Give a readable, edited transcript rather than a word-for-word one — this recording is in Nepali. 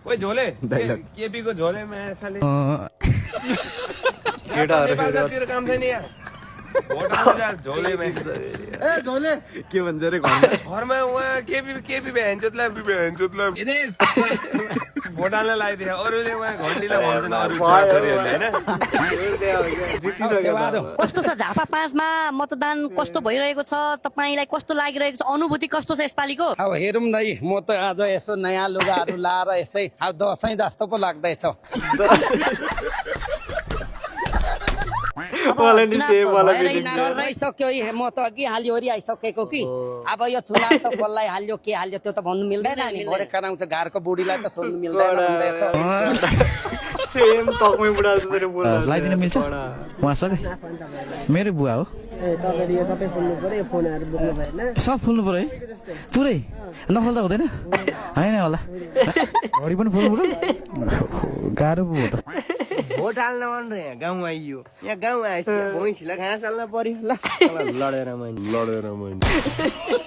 ओए झोले केपी को झोले में साले तेरो काम छैन यार भोट आउँछ यार झोले में ए झोले के भन्छ रे घरमा उहाँ केपी भ्यान्चोतलाई भोट हाल्न लगाइदियो अरूले उहाँ घन्टीलाई भन्छन् अरू छोराछोरीहरूले होइन जितिसक्यो कस्तो छ झापा 5 मा मतदान कस्तो भइरहेको छ तपाईलाई कस्तो लागिरहेको छ अनुभूति कस्तो छ यसपालिको अब हेरौँ न म त आज यसो नयाँ लुगाहरू लाएर यसै अब दसैँ जस्तो पो लाग्दैछ सक्यो म त अघि हालिवरी आइसकेको कि अब यो चुनाव त कसलाई हाल्यो के हाल्यो त्यो त भन्नु मिल्दैन नि भरे कराउँछ घरको बुढीलाई त सोध्नु मिल्दैन सेम तकमै बुढा जसरी बोल्नु लाइदिन मिल्छ उहाँ सबै मेरो बुवा हो ए तपाईले यो सबै खोल्नु पर्यो फोनहरु बोक्नु भएन सब खोल्नु पर्यो है पुरै नखोल्दा हुँदैन हैन होला घडी पनि खोल्नु पर्यो गाह्रो पो हो त भोट हाल्न मन रे गाउँ आइयो यहाँ गाउँ आएछ भैँसीलाई घाँस हाल्न पर्यो ल लडेर मैले